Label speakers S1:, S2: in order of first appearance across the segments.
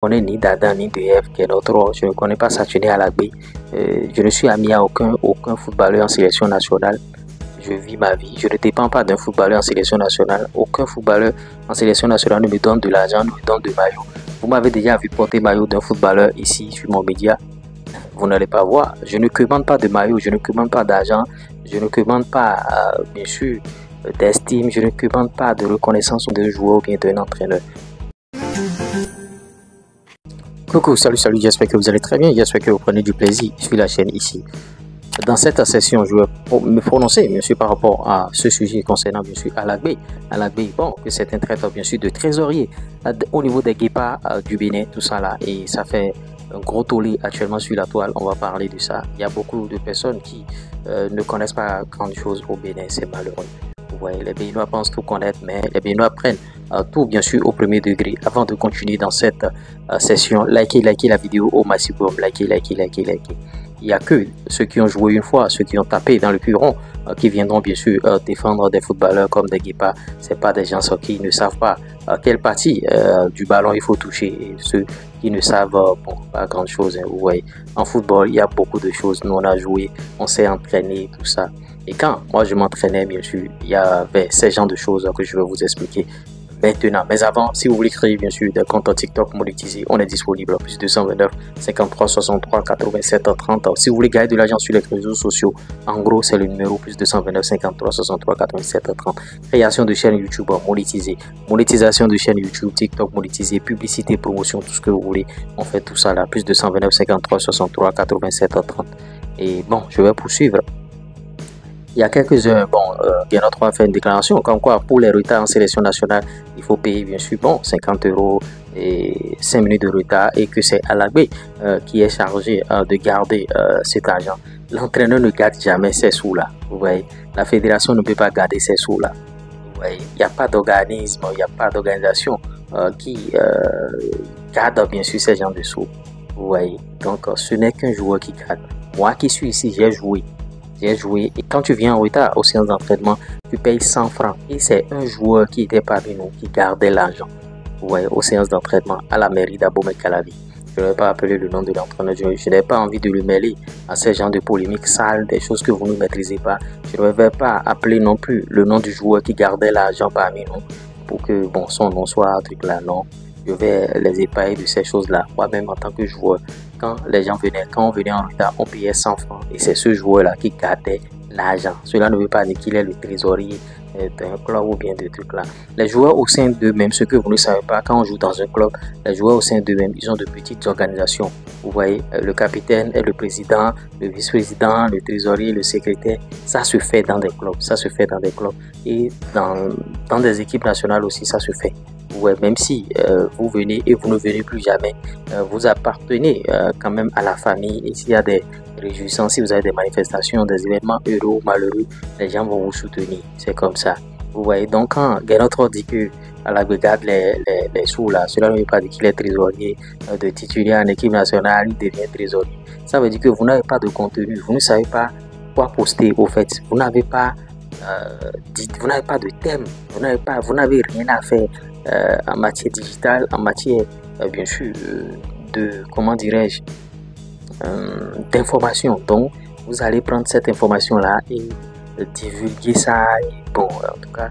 S1: connais ni Dada ni DF qui est notre rôle. Je ne connais pas Saturné Alagbé. Je ne suis ami à aucun footballeur en sélection nationale. Je vis ma vie. Je ne dépends pas d'un footballeur en sélection nationale. Aucun footballeur en sélection nationale ne me donne de l'argent, ne me donne de maillot. Vous m'avez déjà vu porter maillot d'un footballeur ici sur mon média. Vous n'allez pas voir. Je ne commande pas de maillot, je ne commande pas d'argent, je ne commande pas, bien sûr, d'estime, je ne commande pas de reconnaissance d'un joueur ou bien d'un entraîneur. Coucou, salut, j'espère que vous allez très bien, j'espère que vous prenez du plaisir sur la chaîne ici. Dans cette session, je vais me prononcer, bien sûr, par rapport à ce sujet concernant, bien sûr, Alagbé. Alagbé, bon, que c'est un traiteur, bien sûr, de trésorier au niveau des guépards du Bénin, tout ça là, et ça fait un gros tollé actuellement sur la toile, on va parler de ça. Il y a beaucoup de personnes qui ne connaissent pas grand chose au Bénin, c'est malheureux. Vous voyez, les Béninois pensent tout connaître, mais les Béninois prennent tout, bien sûr, au premier degré. Avant de continuer dans cette session, likez la vidéo au maximum, likez. Il n'y a que ceux qui ont joué une fois, ceux qui ont tapé dans le curon, qui viendront bien sûr défendre des footballeurs comme des guépards. Ce pas des gens qui ne savent pas quelle partie du ballon il faut toucher. Et ceux qui ne savent bon, pas grand chose. Hein, vous voyez. En football, il y a beaucoup de choses. Nous, on a joué, on s'est entraîné, tout ça. Et quand moi je m'entraînais, bien sûr, il y avait ces genres de choses que je vais vous expliquer maintenant. Mais avant, si vous voulez créer bien sûr des comptes TikTok monétisés, on est disponible plus 229 53 63 87 30. Si vous voulez gagner de l'argent sur les réseaux sociaux, en gros c'est le numéro plus 229 53 63 87 30. Création de chaîne YouTube monétisée, monétisation de chaîne YouTube, TikTok monétisé, publicité, promotion, tout ce que vous voulez. On fait tout ça là, plus 229 53 63 87 30. Et bon, je vais poursuivre. Il y a quelques heures, bon, bien notre a fait une déclaration comme quoi pour les retards en sélection nationale, il faut payer bien sûr bon 50 € et 5 minutes de retard et que c'est Alagbé qui est chargé de garder cet argent. L'entraîneur ne garde jamais ces sous-là. Vous voyez, la fédération ne peut pas garder ces sous-là. Vous voyez, il n'y a pas d'organisme, il n'y a pas d'organisation qui garde bien sûr ces gens de sous. Vous voyez, donc ce n'est qu'un joueur qui garde. Moi qui suis ici, j'ai joué et quand tu viens en retard aux séances d'entraînement, tu payes 100 francs et c'est un joueur qui était parmi nous qui gardait l'argent. Vous voyez, aux séances d'entraînement à la mairie d'Abomey-Calavi. Je ne vais pas appeler le nom de l'entraîneur, je n'ai pas envie de le mêler à ces genres de polémiques sales, des choses que vous ne maîtrisez pas. Je ne vais pas appeler non plus le nom du joueur qui gardait l'argent parmi nous pour que bon, son nom soit un truc là, non. Je vais les épailler de ces choses-là. Moi-même, en tant que joueur, quand on venait en retard, on payait 100 francs. Et c'est ce joueur-là qui gardait l'argent. Cela ne veut pas dire qu'il est le trésorier d'un club ou bien de trucs là. Les joueurs au sein d'eux-mêmes, ce que vous ne savez pas, quand on joue dans un club, les joueurs au sein d'eux-mêmes, ils ont de petites organisations. Vous voyez, le capitaine et le président, le vice-président, le trésorier, le secrétaire, ça se fait dans des clubs. Ça se fait dans des clubs. Et dans des équipes nationales aussi, ça se fait. Ouais, même si vous venez et vous ne venez plus jamais, vous appartenez quand même à la famille. Et s'il y a des réjouissances, si vous avez des manifestations, des événements heureux ou malheureux, les gens vont vous soutenir. C'est comme ça. Vous voyez, donc quand Genotro dit que à la brigade les sous là, cela ne veut pas dire qu'il est trésorier de titulaire en équipe nationale, il devient trésorier. Ça veut dire que vous n'avez pas de contenu, vous ne savez pas quoi poster au fait, vous n'avez pas vous n'avez pas de thème, vous n'avez rien à faire en matière digitale, en matière bien sûr de comment dirais-je d'information. Donc vous allez prendre cette information là et divulguer ça et bon en tout cas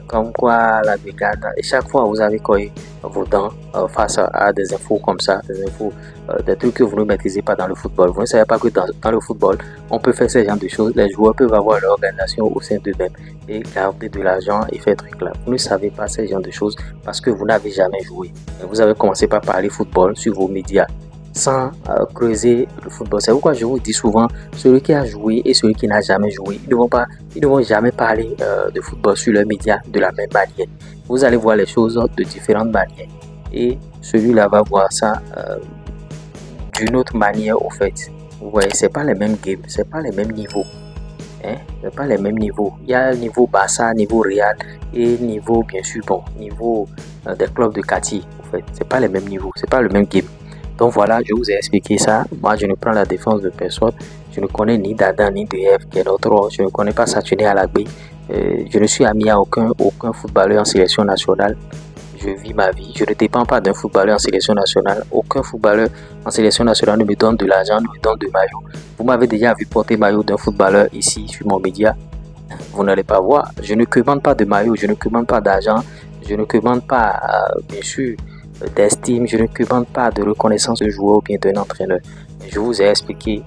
S1: comme quoi la brigade et chaque fois vous avez collé vos dents face à des infos comme ça, des infos des trucs que vous ne maîtrisez pas dans le football. Vous ne savez pas que dans le football on peut faire ce genre de choses. Les joueurs peuvent avoir leur organisation au sein d'eux-mêmes et garder de l'argent et faire trucs là. Vous ne savez pas ce genre de choses parce que vous n'avez jamais joué. Et vous avez commencé par parler football sur vos médias sans creuser le football. C'est pourquoi je vous dis souvent, celui qui a joué et celui qui n'a jamais joué, ils ne vont jamais parler de football sur leurs médias de la même manière. Vous allez voir les choses de différentes manières et celui-là va voir ça d'une autre manière au fait. Vous voyez, c'est pas les mêmes games, c'est pas les mêmes niveaux. Hein? C'est pas les mêmes niveaux. Il y a niveau Barça, niveau Real et niveau bien sûr bon, niveau des clubs de quartier. En fait, c'est pas les mêmes niveaux, c'est pas le même game. Donc voilà, je vous ai expliqué ça. Moi, je ne prends la défense de personne. Je ne connais ni Dada ni DF qui est notre rôle. Je ne connais pas Saturné Alagbé. Je ne suis ami à aucun footballeur en sélection nationale. je vis ma vie. Je ne dépends pas d'un footballeur en sélection nationale. Aucun footballeur en sélection nationale ne me donne de l'argent, ne me donne de maillot. Vous m'avez déjà vu porter maillot d'un footballeur ici sur mon média. Vous n'allez pas voir. Je ne commande pas de maillot, je ne commande pas d'argent, je ne commande pas, bien sûr, d'estime, je ne commande pas de reconnaissance de joueur ou bien d'un entraîneur. Je vous ai expliqué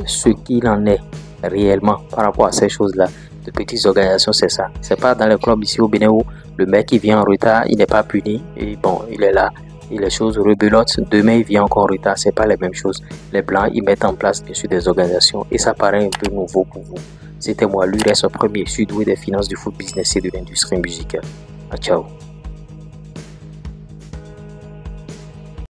S1: ce qu'il en est réellement par rapport à ces choses-là. De petites organisations, c'est ça. C'est pas dans les clubs ici au Bénin où le mec qui vient en retard, il n'est pas puni et bon, il est là. Et les choses rebelotent, demain il vient encore en retard, c'est pas les mêmes choses. Les Blancs, ils mettent en place bien sûr des organisations et ça paraît un peu nouveau pour vous. C'était moi, l'URS premier, surdoué des finances du foot business et de l'industrie musicale. Ciao.